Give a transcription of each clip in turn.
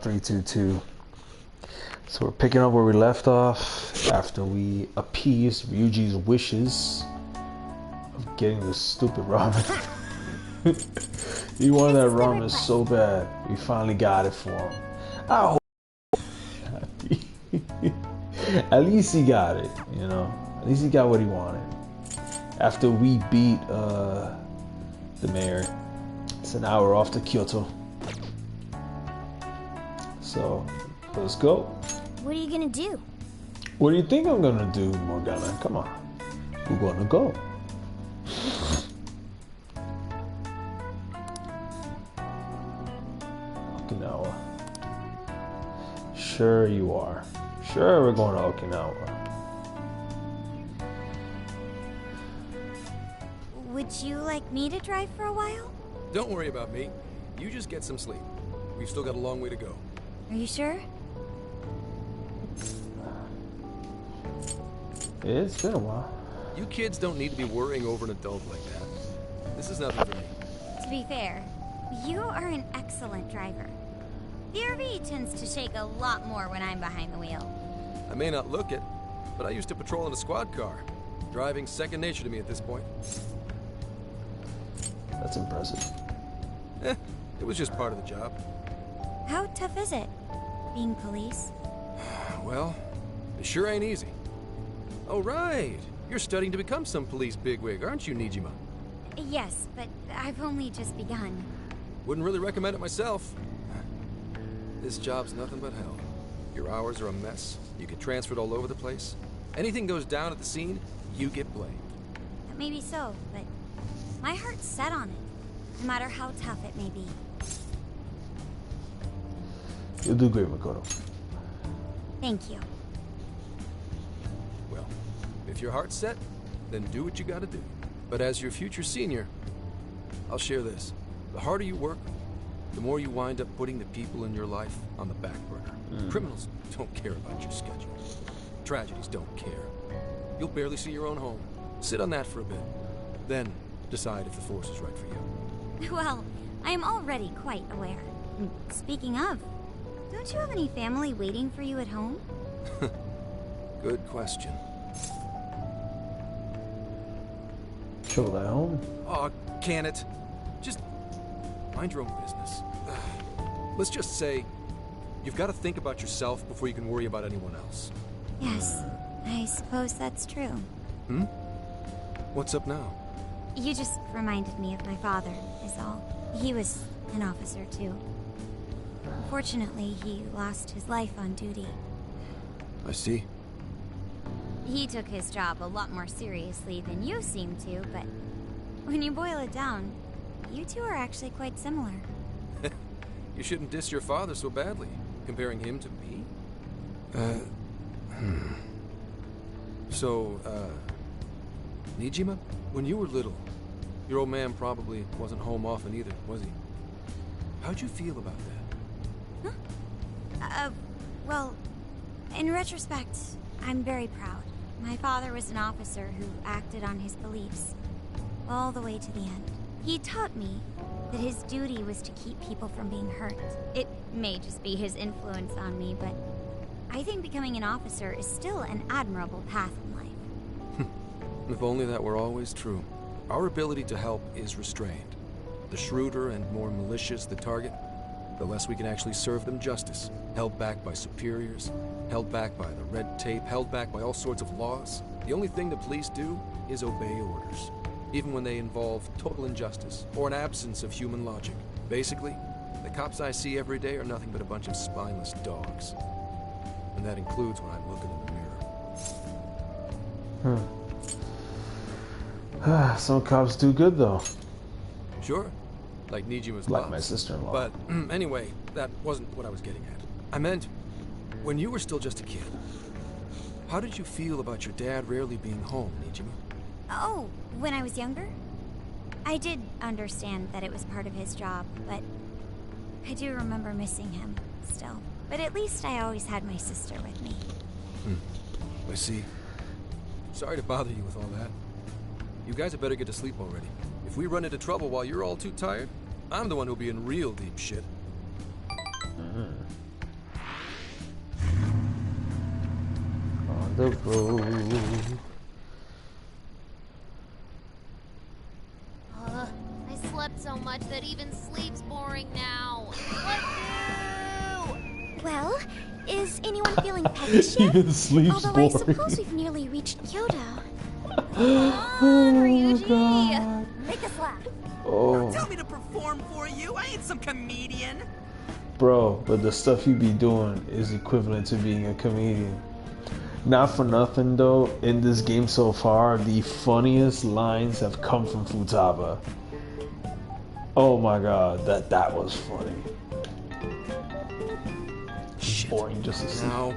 322. So we're picking up where we left off after we appeased Ryuji's wishes of getting this stupid ramen. He wanted that ramen so bad. We finally got it for him. I hope at least he got it, you know. At least he got what he wanted. After we beat the mayor. It's an hour off to Kyoto. So, let's go. What are you gonna do? What do you think I'm gonna do, Morgana? Come on. We're gonna go. Okinawa. Sure you are. Sure we're going to Okinawa. Would you like me to drive for a while? Don't worry about me. You just get some sleep. We've still got a long way to go. Are you sure? It's been a while. You kids don't need to be worrying over an adult like that. This is nothing for me. To be fair, you are an excellent driver. The RV tends to shake a lot more when I'm behind the wheel. I may not look it, but I used to patrol in a squad car. Driving's second nature to me at this point. That's impressive. It was just part of the job. How tough is it, being police? Well, it sure ain't easy. Oh, right. You're studying to become some police bigwig, aren't you, Nijima? Yes, but I've only just begun. Wouldn't really recommend it myself. This job's nothing but hell. Your hours are a mess. You get transferred all over the place. Anything goes down at the scene, you get blamed. That may be so, but my heart's set on it, no matter how tough it may be. You'll do great, Makoto. Thank you. Well, if your heart's set, then do what you gotta do. But as your future senior, I'll share this. The harder you work, the more you wind up putting the people in your life on the back burner. Criminals don't care about your schedule. Tragedies don't care. You'll barely see your own home. Sit on that for a bit. Then decide if the force is right for you. Well, I am already quite aware. Speaking of, don't you have any family waiting for you at home? Good question. Chill at home. Oh, can it? Just mind your own business. Let's just say you've got to think about yourself before you can worry about anyone else. Yes, I suppose that's true. Hmm? What's up now? You just reminded me of my father, is all. He was an officer, too. Unfortunately, he lost his life on duty. I see. He took his job a lot more seriously than you seem to, but when you boil it down, you two are actually quite similar. You shouldn't diss your father so badly, comparing him to me. So, Nijima, when you were little, your old man probably wasn't home often either, was he? How'd you feel about that? Well, in retrospect, I'm very proud. My father was an officer who acted on his beliefs, all the way to the end. He taught me that his duty was to keep people from being hurt. It may just be his influence on me, but I think becoming an officer is still an admirable path in life. If only that were always true. Our ability to help is restrained. The shrewder and more malicious the target, the less we can actually serve them justice. Held back by superiors, held back by the red tape, held back by all sorts of laws. The only thing the police do is obey orders, even when they involve total injustice or an absence of human logic. Basically, the cops I see every day are nothing but a bunch of spineless dogs. And that includes when I'm looking in the mirror. Some cops do good, though. Sure, like Nijima's Like boss. my sister-in-law. But anyway, that wasn't what I was getting at. I meant, when you were still just a kid, how did you feel about your dad rarely being home, Nijima? Oh, when I was younger? I did understand that it was part of his job, but I do remember missing him still. But at least I always had my sister with me. I see. Sorry to bother you with all that. You guys had better get to sleep already. If we run into trouble while you're all too tired, I'm the one who'll be in real deep shit. the road. I slept so much that even sleep's boring now. What do? Well, is anyone feeling peckish yet? Even sleep's Although boring. I suppose we've nearly reached Kyoto. Oh Ryuji. god. Make us laugh. Oh, Tell me to perform for you. I ain't some comedian. bro, but the stuff you be doing is equivalent to being a comedian. Not for nothing though, in this game so far, the funniest lines have come from Futaba. Oh my god, that was funny. Shit. Boring just to see. Now,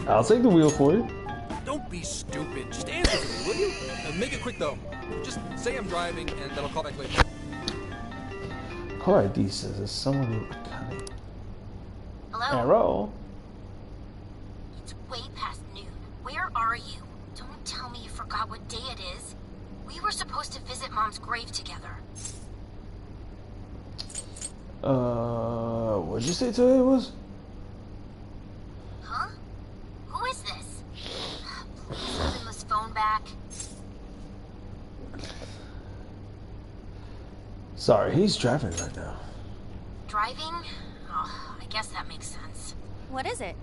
I'll take the wheel for you. don't be stupid. Just answer for me, will you? Make it quick though. Just say I'm driving, and then I'll call back later. Caller ID says there's someone named Akane. Hello? Arrow. It's way past noon. Where are you? Don't tell me you forgot what day it is. We were supposed to visit Mom's grave together. What'd you say today it was? Huh? Who is this? Please give him his phone back. Sorry, he's driving right now. Driving? Oh, I guess that makes sense. What is it?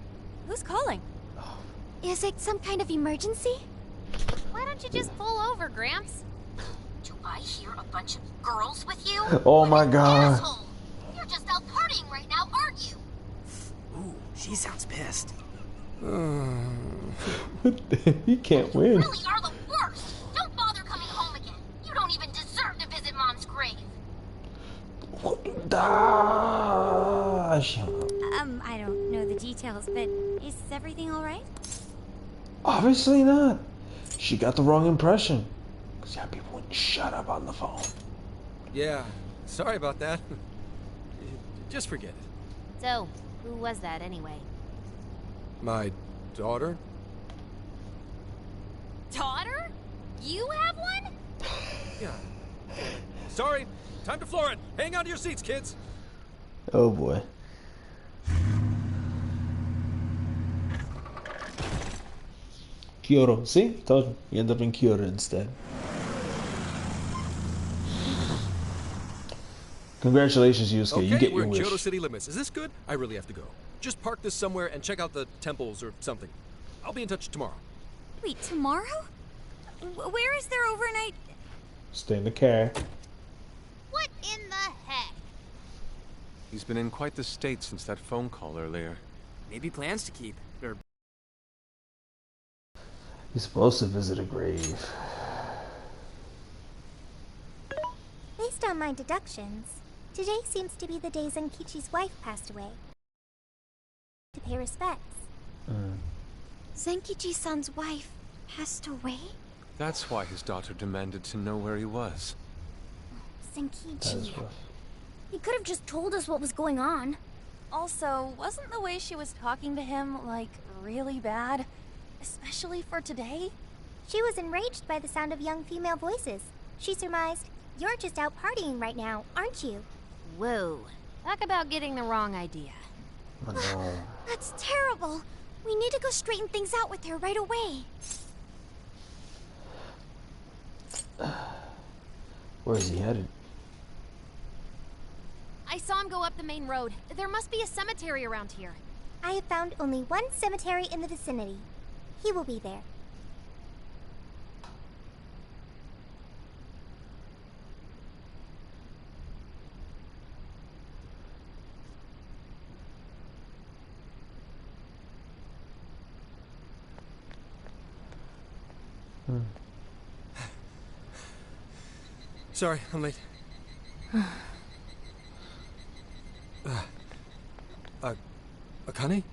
Who's calling? Is it some kind of emergency? Why don't you just pull over, Gramps? Do I hear a bunch of girls with you? Oh What my an god. asshole. You're just out partying right now, aren't you? Ooh, she sounds pissed. He can't You win. really are the worst. Don't bother coming home again. You don't even deserve to visit Mom's grave. Ah, shut up. I don't know the details, but is everything alright? Obviously not. She got the wrong impression. Because yeah, people wouldn't shut up on the phone. Yeah, sorry about that. Just forget it. So, who was that anyway? My daughter? Daughter? You have one? Yeah. Sorry. Time to floor it. Hang on to your seats, kids. Oh boy. Kyoto. See? Told you. You end up in Kyoto instead. Congratulations, Yusuke. Okay, You get we're your in wish. Kyoto city limits. Is this good? I really have to go. Just park this somewhere and check out the temples or something. I'll be in touch tomorrow. Wait, tomorrow? Where is their overnight? Stay in the car. What in the heck? He's been in quite the state since that phone call earlier. Maybe plans to keep. Or He's supposed to visit a grave. Based on my deductions, today seems to be the day Zenkichi's wife passed away. To pay respects. Zenkichi-san's wife passed away? That's why his daughter demanded to know where he was. That Zenkichi. is rough. He could have just told us what was going on. Also, wasn't the way she was talking to him, like, really bad? Especially for today? She was enraged by the sound of young female voices. She surmised, "You're just out partying right now, aren't you?" Whoa. Talk about getting the wrong idea. Oh, no. That's terrible. We need to go straighten things out with her right away. Where is he headed? I saw him go up the main road. There must be a cemetery around here. I have found only one cemetery in the vicinity. He will be there. Sorry, I'm late. Akane?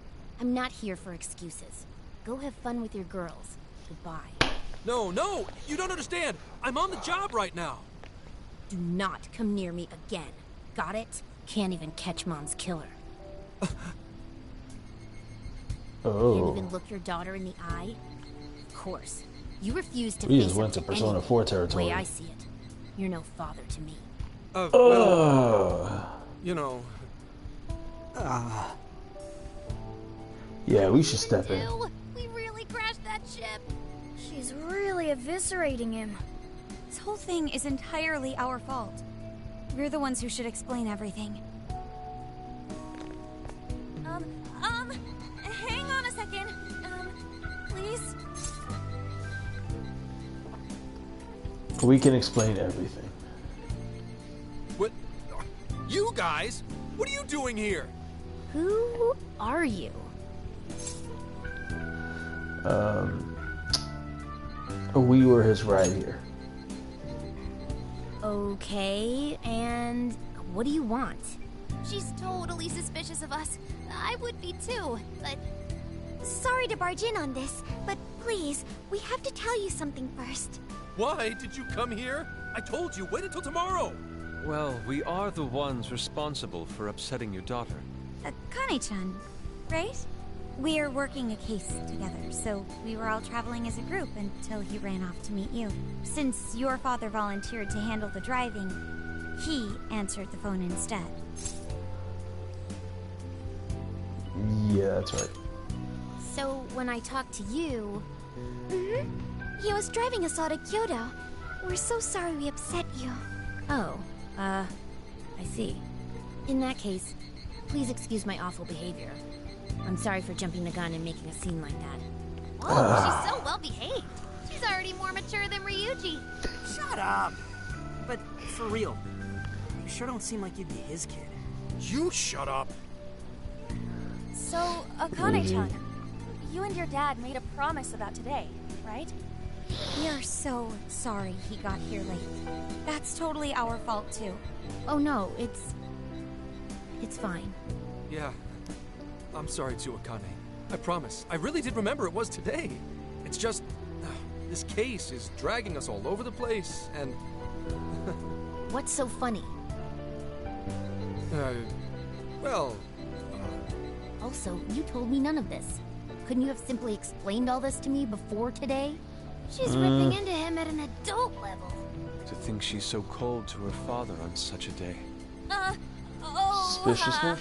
I'm not here for excuses. Go have fun with your girls. Goodbye. No, no! You don't understand! I'm on the job right now! Do not come near me again. Got it? Can't even catch Mom's killer. Can't Oh. even look your daughter in the eye? Of course. You refuse to We face just up went to to Persona anything. 4 The territory. way I see it. You're no father to me. Well, Ugh. you know... Yeah, we should step in. We really crashed that ship. She's really eviscerating him. This whole thing is entirely our fault. We're the ones who should explain everything. Hang on a second. Please? We can explain everything. What? You guys? What are you doing here? Who are you? We were his ride here. Okay, and what do you want? She's totally suspicious of us. I would be too, but Sorry to barge in on this, but please, we have to tell you something first. Why did you come here? I told you, wait until tomorrow. Well, we are the ones responsible for upsetting your daughter. Kane-chan, right? We're working a case together, so we were all traveling as a group until he ran off to meet you. Since your father volunteered to handle the driving, he answered the phone instead. Yeah, that's right. So when I talked to you, He was driving us all to Kyoto. We're so sorry we upset you. oh, I see. In that case, please excuse my awful behavior. I'm sorry for jumping the gun and making a scene like that. oh, she's so well behaved. She's already more mature than Ryuji. Shut up. But for real, you sure don't seem like you'd be his kid. You shut up. So, Akane-chan, you and your dad made a promise about today, right? We are so sorry he got here late. That's totally our fault, too. Oh no, it's fine. Yeah, I'm sorry too, Akane. I promise. I really did remember it was today. It's just, this case is dragging us all over the place, and... What's so funny? Well... Also, you told me none of this. Couldn't you have simply explained all this to me before today? She's ripping into him at an adult level. To think she's so cold to her father on such a day. Suspicious much?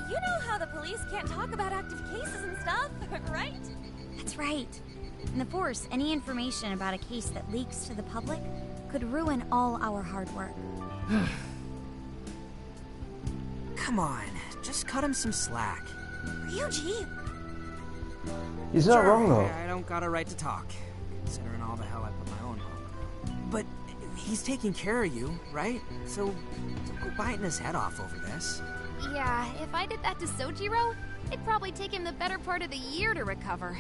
You know how the police can't talk about active cases and stuff, right? That's right. In the Force, any information about a case that leaks to the public could ruin all our hard work. Come on, just cut him some slack. Ryuji! He's not wrong, though. I don't got a right to talk, considering all the hell I put my own home. But he's taking care of you, right? So don't go biting his head off over this. Yeah, if I did that to Sojiro, it'd probably take him the better part of the year to recover.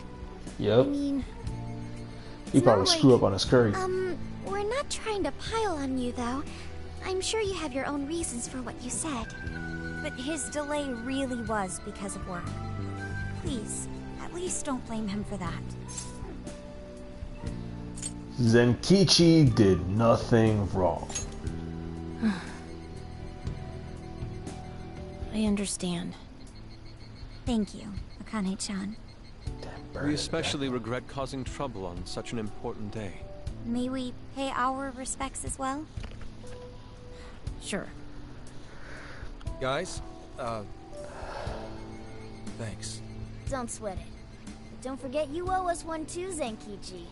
Yep. I mean, He probably not screw like- up on his curry. We're not trying to pile on you, though. I'm sure you have your own reasons for what you said. But his delay really was because of work. Please, at least don't blame him for that. Zenkichi did nothing wrong. I understand. Thank you, Akane-chan. We especially regret causing trouble on such an important day. May we pay our respects as well? Sure. Guys, thanks. Don't sweat it. But don't forget you owe us one too, Zenkichi.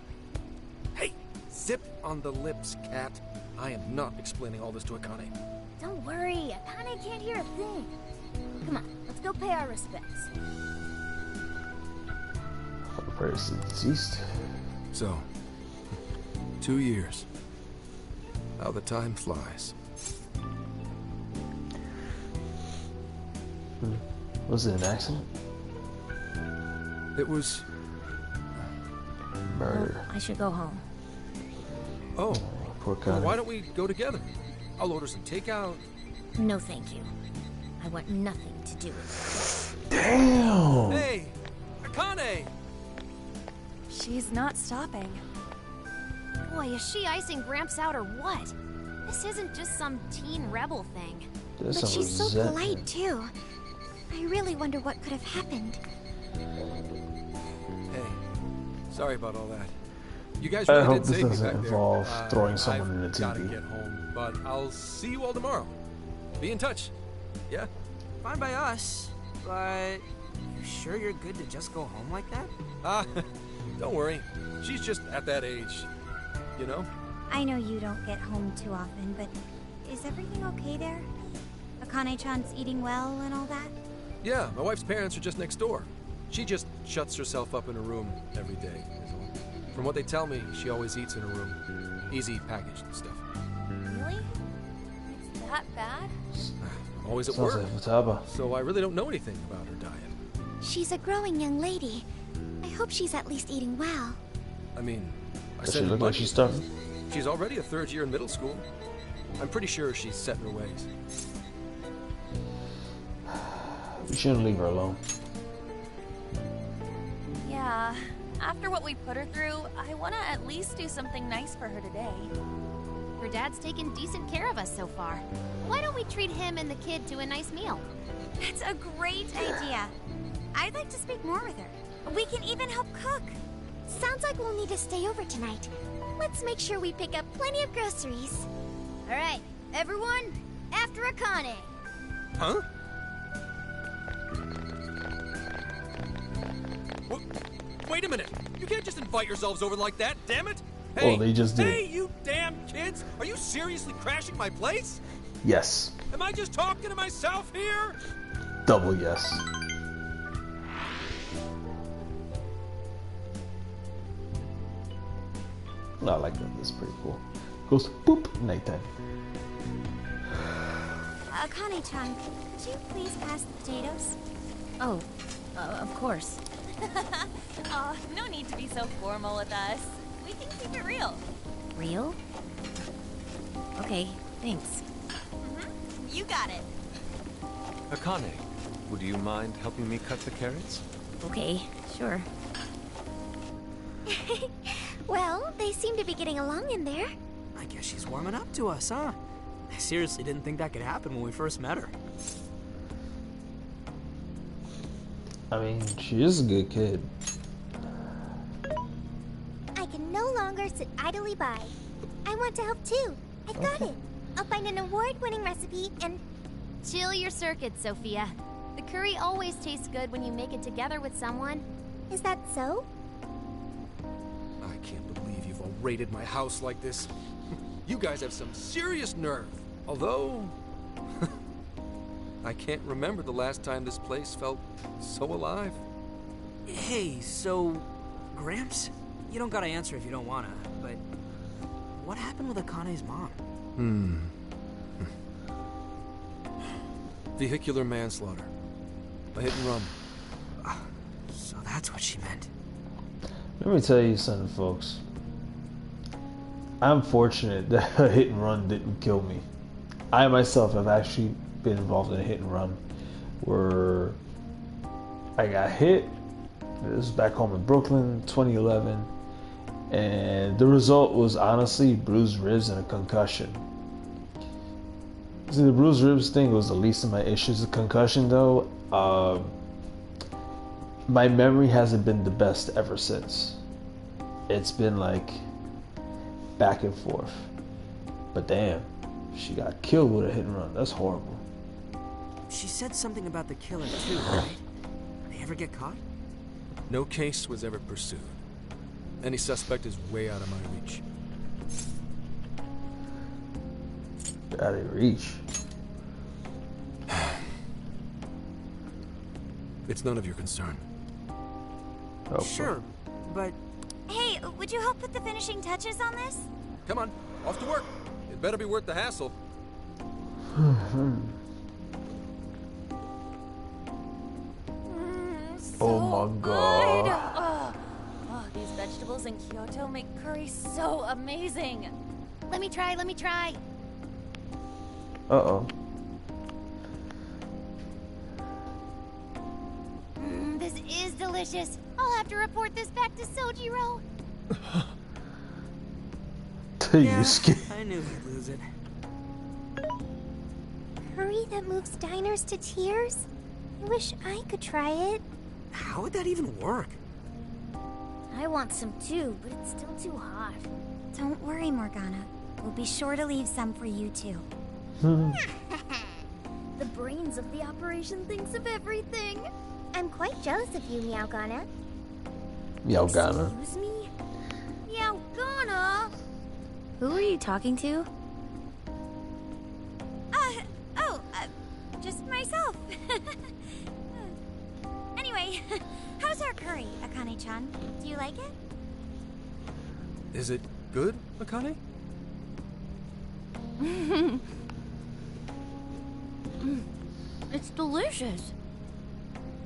Hey, zip on the lips, cat. I am not explaining all this to Akane. Don't worry, Akane can't hear a thing. Come on, let's go pay our respects. Prayers to the deceased. So, 2 years. How the time flies. Was it an accident? It was... Murder. I should go home. Oh, Poor well, Connie. why don't we go together? I'll order some takeout. No, thank you. I want nothing to do with it. Damn! Hey, Akane! She's not stopping. Boy, is she icing Gramps out or what? This isn't just some teen rebel thing. There's But some she's so resentment. polite, too. I really wonder what could have happened. Hey, sorry about all that. You guys I really hope did this save me doesn't back there. involve throwing someone I've in a gotta TV. get home, but I'll see you all tomorrow. Be in touch. Yeah? Fine by us, but You sure you're good to just go home like that? Don't worry. She's just at that age, you know? I know you don't get home too often, but is everything okay there? Akane-chan's eating well and all that? Yeah, my wife's parents are just next door. She just shuts herself up in her room every day. From what they tell me, she always eats in her room. Easy packaged stuff. Really? It's that bad? I'm always at Sounds work, like Futaba. so I really don't know anything about her diet. She's a growing young lady. I hope she's at least eating well. I mean, I Does she send look money. like she's starving? She's already a third year in middle school. I'm pretty sure she's set in her ways. We shouldn't leave her alone. Yeah. After what we put her through, I want to at least do something nice for her today. Her dad's taken decent care of us so far. Why don't we treat him and the kid to a nice meal? That's a great idea. I'd like to speak more with her. We can even help cook. Sounds like we'll need to stay over tonight. Let's make sure we pick up plenty of groceries. All right, everyone, after Akane. Huh? Wait a minute! You can't just invite yourselves over like that, damn it! Hey, Oh, they just did. Hey, you damn kids! Are you seriously crashing my place? Yes. Am I just talking to myself here? Double yes. No, I like that. That's pretty cool. Goes boop, nighttime. Akane-chan, could you please pass the potatoes? Oh, of course. Oh, no need to be so formal with us. We can keep it real. Real? Okay, thanks. You got it. Akane, would you mind helping me cut the carrots? Okay, sure. Well, they seem to be getting along in there. I guess she's warming up to us, huh? I seriously didn't think that could happen when we first met her. I mean, she is a good kid. I can no longer sit idly by. I want to help too. I got it. I'll find an award-winning recipe and... Chill your circuits, Sophia. The curry always tastes good when you make it together with someone. Is that so? I can't believe you've all raided my house like this. You guys have some serious nerve. Although, I can't remember the last time this place felt so alive. Hey, so... Gramps? You don't gotta answer if you don't wanna, but... What happened with Akane's mom? Vehicular manslaughter. A hit and run. So that's what she meant. Let me tell you something, folks. I'm fortunate that a hit and run didn't kill me. I myself have actually been involved in a hit and run where I got hit. This was back home in Brooklyn, 2011, and the result was honestly bruised ribs and a concussion. See, the bruised ribs thing was the least of my issues. The concussion, though, my memory hasn't been the best ever since. It's been like back and forth. But damn, she got killed with a hit and run. That's horrible. She said something about the killer too, right? They ever get caught? No case was ever pursued. Any suspect is way out of my reach. Out of reach. It's none of your concern. Oh, Sure, but... Hey, would you help put the finishing touches on this? Come on, off to work. It better be worth the hassle. Oh my god. Oh, these vegetables in Kyoto make curry so amazing. Let me try. Uh-oh. This is delicious. I'll have to report this back to Sojiro. You scared. I knew we'd lose it. Curry that moves diners to tears? I wish I could try it. How would that even work? I want some too, but it's still too hot. Don't worry, Morgana. We'll be sure to leave some for you too. The brains of the operation thinks of everything. I'm quite jealous of you, Meowgana. Meowgana. Excuse me? Meowgana! Who are you talking to? Just myself. Anyway, how's our curry, Akane-chan? Do you like it? Is it good, Akane? It's delicious.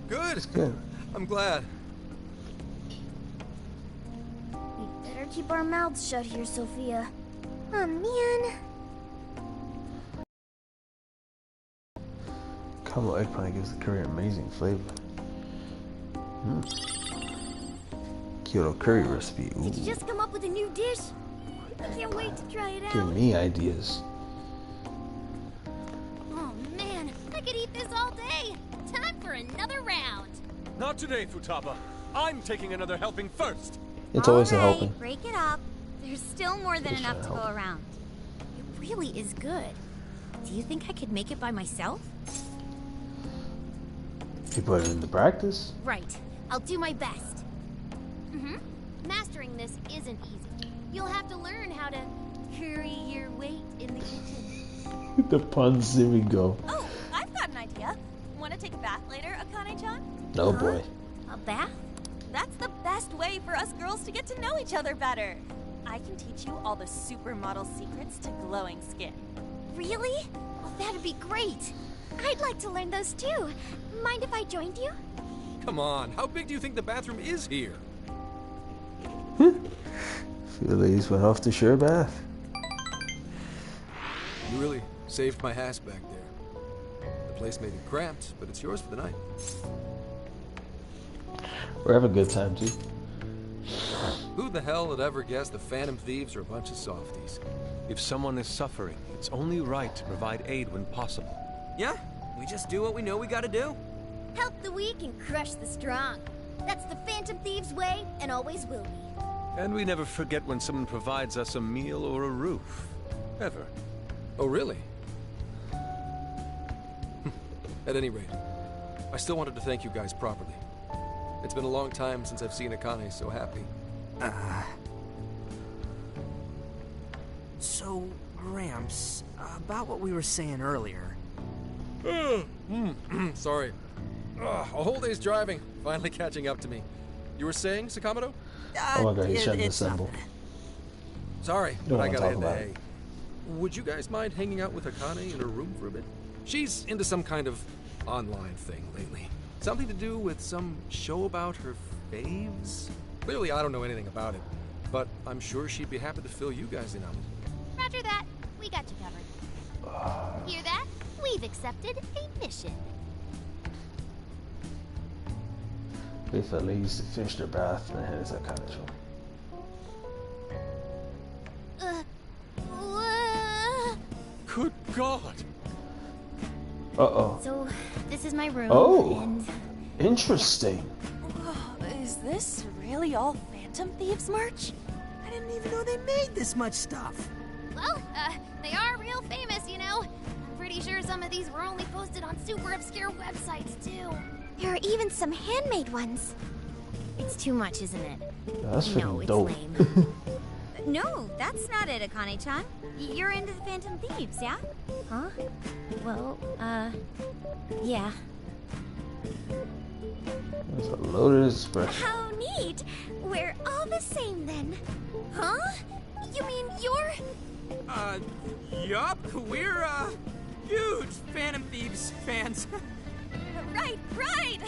Good. It's good. I'm glad. We better keep our mouths shut here, Sophia. Oh, man. Caramel eggplant gives the curry an amazing flavor. Kyoto curry recipe. Ooh. Did you just come up with a new dish? I can't wait to try it Give out. me ideas. Oh man, I could eat this all day. Time for another round. Not today, Futaba. I'm taking another helping first. It's always a All right, helping. break it up. There's still more than Just enough to trying to go help. around. It really is good. Do you think I could make it by myself? You put it into practice. Right. I'll do my best. Mastering this isn't easy. You'll have to learn how to carry your weight in the kitchen. The puns, here we go. Oh, I've got an idea. Want to take a bath later, Akane-chan? Oh boy. A bath? That's the best way for us girls to get to know each other better. I can teach you all the supermodel secrets to glowing skin. Really? Well, that'd be great. I'd like to learn those too. Mind if I joined you? Come on, how big do you think the bathroom is here? Few ladies went off to share a bath. You really saved my ass back there. The place may be cramped, but it's yours for the night. We're having a good time too. Who the hell would ever guess the Phantom Thieves are a bunch of softies? If someone is suffering, it's only right to provide aid when possible. Yeah, we just do what we know we gotta do. Help the weak and crush the strong. That's the Phantom Thieves' way and always will be. And we never forget when someone provides us a meal or a roof. Ever. Oh, really? At any rate, I still wanted to thank you guys properly. It's been a long time since I've seen Akane so happy. So, Gramps, about what we were saying earlier. Sorry. A whole day's driving, finally catching up to me. You were saying, Sakamoto? Oh my god, he's trying to it's assemble. nothing. Sorry, Don't but I wanna gotta talk hit the about hay. it. Would you guys mind hanging out with Akane in her room for a bit? She's into some kind of online thing lately. Something to do with some show about her faves? Clearly, I don't know anything about it, but I'm sure she'd be happy to fill you guys in on it. Roger that. We got you covered. Hear that? We've accepted a mission. Wait for the ladies to finish their bath and then head to that kind of show. Good God! Uh-oh. So, this is my room. Oh. And Interesting. Is this really all Phantom Thieves merch? I didn't even know they made this much stuff. Well, they are real famous, you know. I'm pretty sure some of these were only posted on super obscure websites, too. There are even some handmade ones. it's too much, isn't it? That's No, freaking it's dope. lame. No, that's not it, Akane-chan. You're into the Phantom Thieves, yeah? Huh? Well, yeah. That's a loaded expression. How neat! We're all the same then. Huh? You mean you're... Yup, we're, huge Phantom Thieves fans. Right!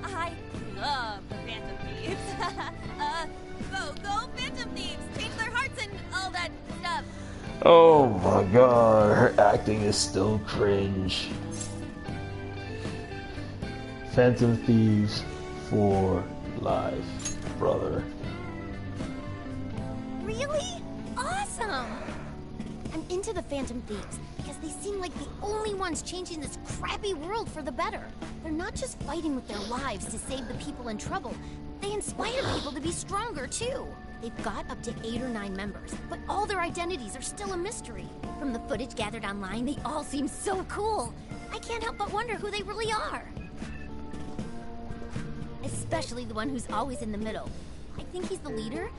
I love the Phantom Thieves. Go Phantom Thieves! Change their hearts and all that stuff. Oh my god, her acting is still cringe. Phantom Thieves for life, brother. Really? Awesome! I'm into the Phantom Thieves because they seem like the only ones changing this crappy world for the better. They're not just fighting with their lives to save the people in trouble. They inspire people to be stronger, too. They've got up to 8 or 9 members, but all their identities are still a mystery. From the footage gathered online, they all seem so cool. I can't help but wonder who they really are. Especially the one who's always in the middle. I think he's the leader.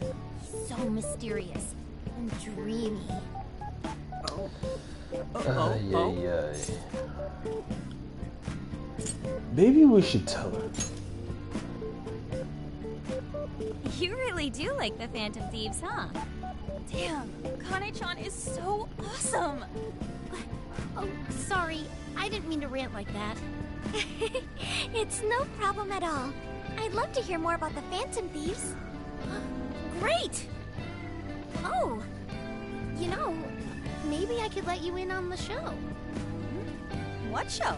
He's so mysterious and dreamy. Maybe we should tell her. You really do like the Phantom Thieves, huh? Damn, Kane-chan is so awesome. Oh, sorry. I didn't mean to rant like that. It's no problem at all. I'd love to hear more about the Phantom Thieves. Great! Oh, you know, maybe I could let you in on the show. What show?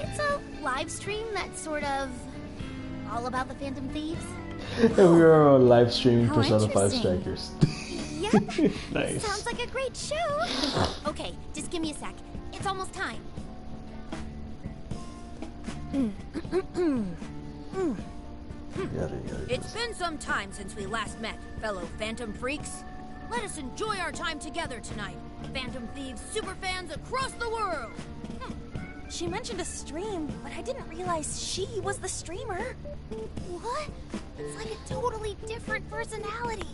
It's a live stream that's sort of all about the Phantom Thieves. And we are on live streaming How Persona 5 interesting. Strikers. Yep. Nice. Sounds like a great show. Okay, just give me a sec. It's almost time. It's been some time since we last met, fellow Phantom Freaks. Let us enjoy our time together tonight, Phantom Thieves superfans across the world! She mentioned a stream, but I didn't realize she was the streamer. What? It's like a totally different personality.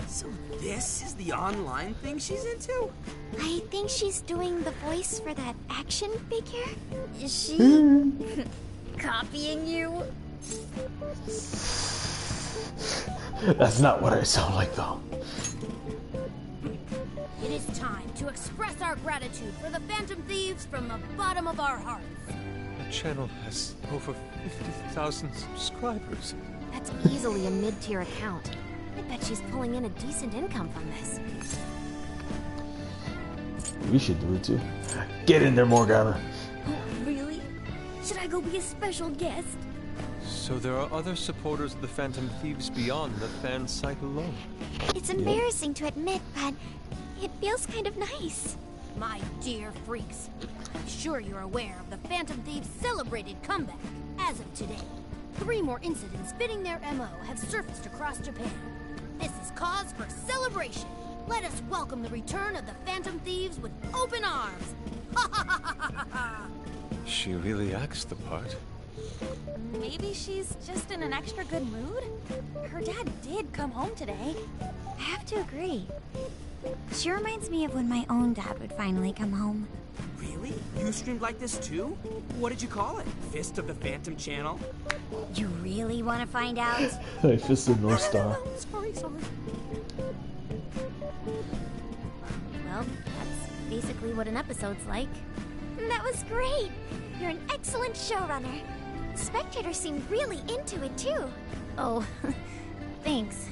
So this is the online thing she's into? I think she's doing the voice for that action figure. Is she copying you? That's not what I sound like, though. It is time to express our gratitude for the Phantom Thieves from the bottom of our hearts. The channel has over 50,000 subscribers. That's easily a mid-tier account. I bet she's pulling in a decent income from this. We should do it too. Get in there, Morgana. Oh, really? Should I go be a special guest? So there are other supporters of the Phantom Thieves beyond the fan site alone. It's embarrassing to admit, but it feels kind of nice. My dear freaks, I'm sure you're aware of the Phantom Thieves' celebrated comeback. As of today, 3 more incidents fitting their MO have surfaced across Japan. This is cause for celebration. Let us welcome the return of the Phantom Thieves with open arms. Ha ha ha ha ha ha! She really acts the part. Maybe she's just in an extra good mood? Her dad did come home today. I have to agree. She reminds me of when my own dad would finally come home. Really? You streamed like this too? What did you call it? Fist of the Phantom Channel? You really want to find out? I fisted North Star. Sorry. Well, that's basically what an episode's like. That was great. You're an excellent showrunner. Spectators seem really into it too. Oh, thanks.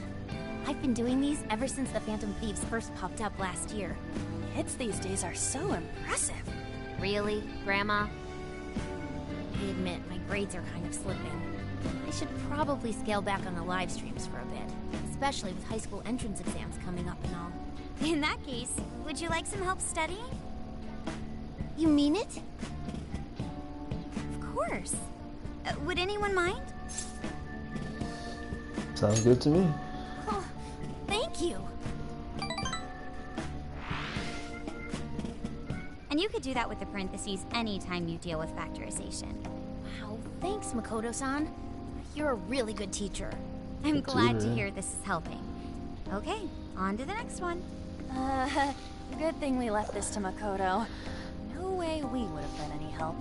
I've been doing these ever since the Phantom Thieves first popped up last year. Hits these days are so impressive. Really, Grandma? I admit, my grades are kind of slipping. I should probably scale back on the live streams for a bit, especially with high school entrance exams coming up and all. In that case, would you like some help studying? You mean it? Of course. Would anyone mind? Sounds good to me. Oh, thank you. And you could do that with the parentheses anytime you deal with factorization. Wow, thanks, Makoto-san. You're a really good teacher. I'm Good glad to tutor. hear this is helping. Okay, on to the next one. Good thing we left this to Makoto. No way we would have been any help.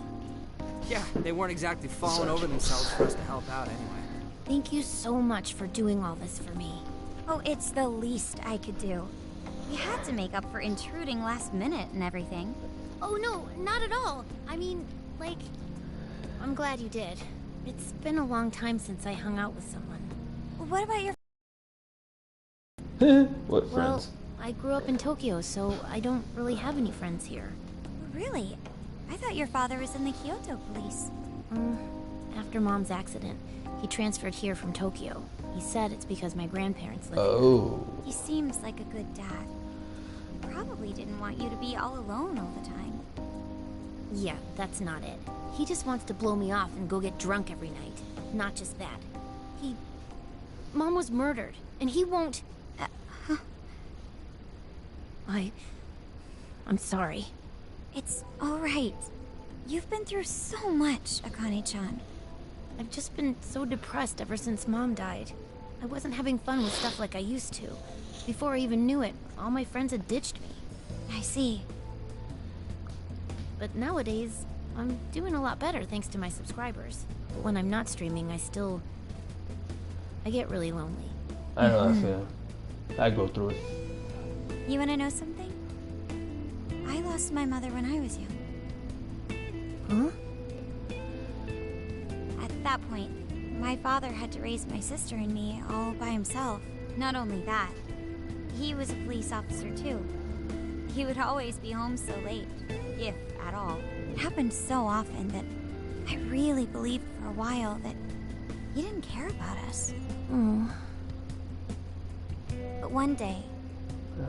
Yeah, they weren't exactly falling over themselves for us to help out anyway. Thank you so much for doing all this for me. Oh, it's the least I could do. We had to make up for intruding last minute and everything. Oh no, not at all. I mean, like, I'm glad you did. It's been a long time since I hung out with someone. What about your... What Well, friends? I grew up in Tokyo, so I don't really have any friends here. Really? I thought your father was in the Kyoto police. After Mom's accident, he transferred here from Tokyo. He said it's because my grandparents live Oh. He seems like a good dad. Probably didn't want you to be all alone all the time. here. Yeah, that's not it. He just wants to blow me off and go get drunk every night. Not just that. Mom was murdered, and he won't... I'm sorry. It's all right. You've been through so much, Akane-chan. I've just been so depressed ever since Mom died. I wasn't having fun with stuff like I used to. Before I even knew it, all my friends had ditched me. I see. But nowadays, I'm doing a lot better thanks to my subscribers. But when I'm not streaming, I get really lonely. I know that feeling. I go through it. You wanna know something? I lost my mother when I was young. Huh? At that point, my father had to raise my sister and me all by himself. Not only that, he was a police officer too. He would always be home so late, if at all. It happened so often that I really believed for a while that he didn't care about us. Oh. But one day,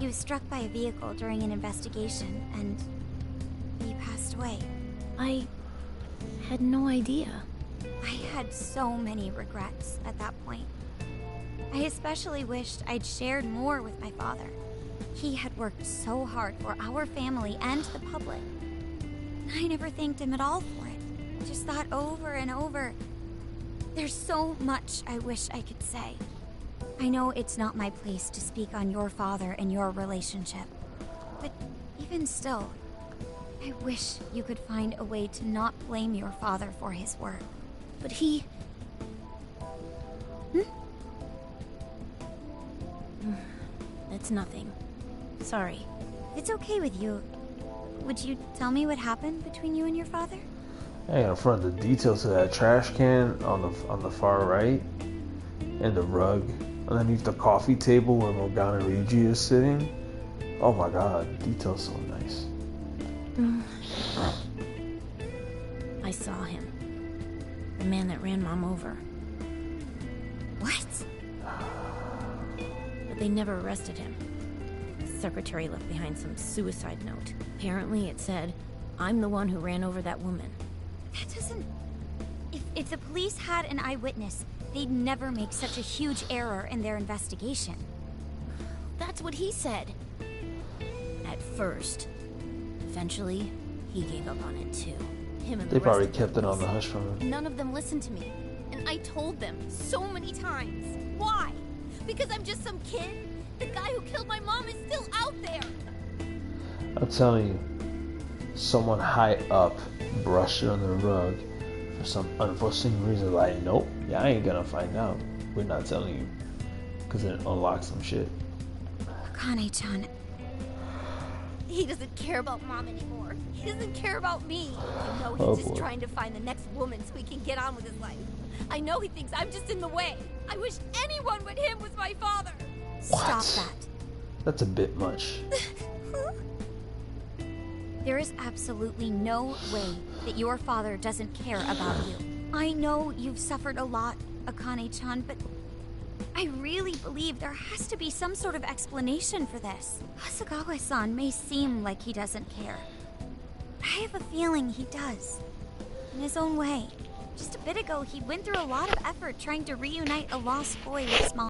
he was struck by a vehicle during an investigation, and he passed away. I had no idea. I had so many regrets at that point. I especially wished I'd shared more with my father. He had worked so hard for our family and the public. I never thanked him at all for it. I just thought over and over, there's so much I wish I could say. I know it's not my place to speak on your father and your relationship, but even still, I wish you could find a way to not blame your father for his work. But he... It's nothing. Sorry. If it's okay with you, would you tell me what happened between you and your father? I ain't gonna front the details of that trash can on the far right, and the rug underneath the coffee table where Morgana Ryuji is sitting. Oh my god, details so nice. I saw him. The man that ran Mom over. What? But they never arrested him. The secretary left behind some suicide note. Apparently it said, "I'm the one who ran over that woman." That doesn't... If the police had an eyewitness, they'd never make such a huge error in their investigation. That's what he said. At first. Eventually, he gave up on it too. Him and They the probably rest of kept the it on the police. hush from him. None of them listened to me. And I told them so many times. Why? Because I'm just some kid? The guy who killed my mom is still out there! I'm telling you, someone high up brushed it on the rug for some unforeseen reason. Like, nope, yeah, I ain't gonna find out. We're not telling you. Because it unlocks some shit. Akane-chan, He doesn't care about Mom anymore. He doesn't care about me. I know he's Oh, just boy. trying to find the next woman so he can get on with his life. I know he thinks I'm just in the way. I wish anyone but him was my father. stop What? that. That's a bit much. There is absolutely no way that your father doesn't care about you. I know you've suffered a lot, Akane-chan, but I really believe there has to be some sort of explanation for this. Hasegawa-san may seem like he doesn't care. I have a feeling he does. In his own way. Just a bit ago, he went through a lot of effort trying to reunite a lost boy with Small.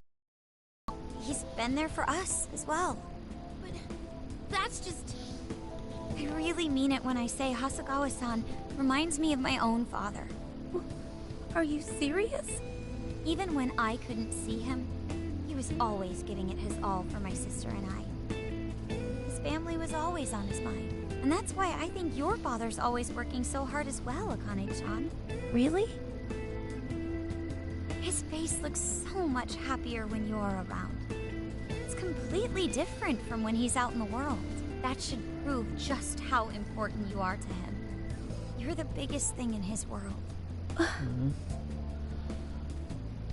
He's been there for us as well. But that's just... I really mean it when I say Hasegawa-san reminds me of my own father. Are you serious? Even when I couldn't see him, he was always giving it his all for my sister and I. His family was always on his mind. And that's why I think your father's always working so hard as well, Akane-chan. Really? His face looks so much happier when you're around. It's completely different from when he's out in the world. That should prove just how important you are to him. You're the biggest thing in his world.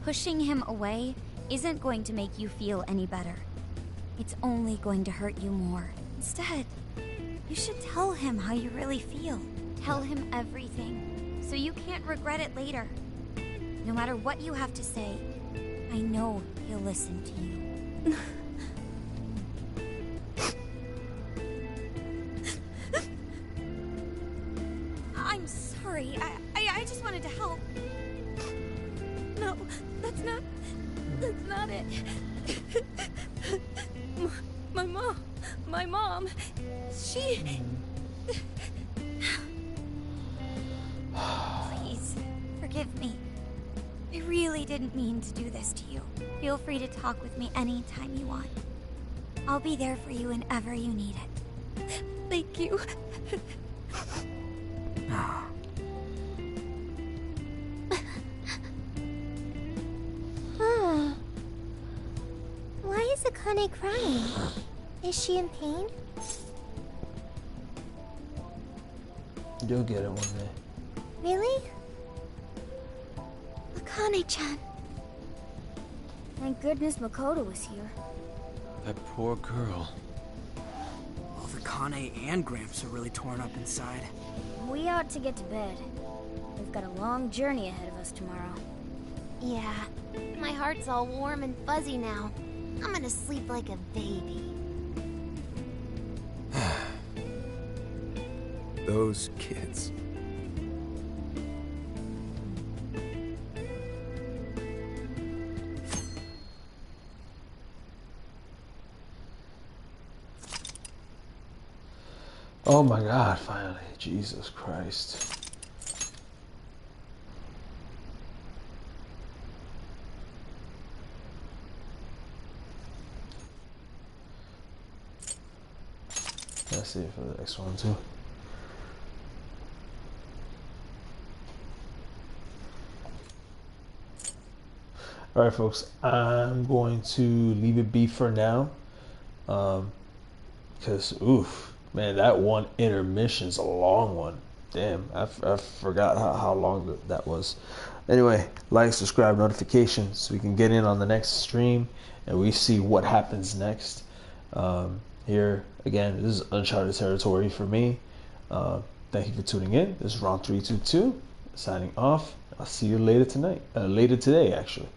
Pushing him away isn't going to make you feel any better. It's only going to hurt you more. Instead, you should tell him how you really feel. Tell him everything, so you can't regret it later. No matter what you have to say, I know he'll listen to you. I'm sorry. I just wanted to help. No, that's not it. My mom, she... Please, forgive me. really didn't mean to do this to you. Feel free to talk with me anytime you want. I'll be there for you whenever you need it. Thank you. Why is Akane crying? Is she in pain? You'll get it one day. Really? Akane-chan. Thank goodness Makoto was here. That poor girl. Well, the Kane and Gramps are really torn up inside. We ought to get to bed. We've got a long journey ahead of us tomorrow. Yeah, my heart's all warm and fuzzy now. I'm gonna sleep like a baby. Those kids. Oh my God, finally. Jesus Christ. Let's see it for the next one too. Alright folks, I'm going to leave it be for now. Because, oof, man, that one intermission's a long one. Damn, I forgot how long that was. Anyway, like, subscribe, notifications, so we can get in on the next stream and we see what happens next. Here, again, this is uncharted territory for me. Thank you for tuning in. This is Ron322 signing off. I'll see you later today, actually.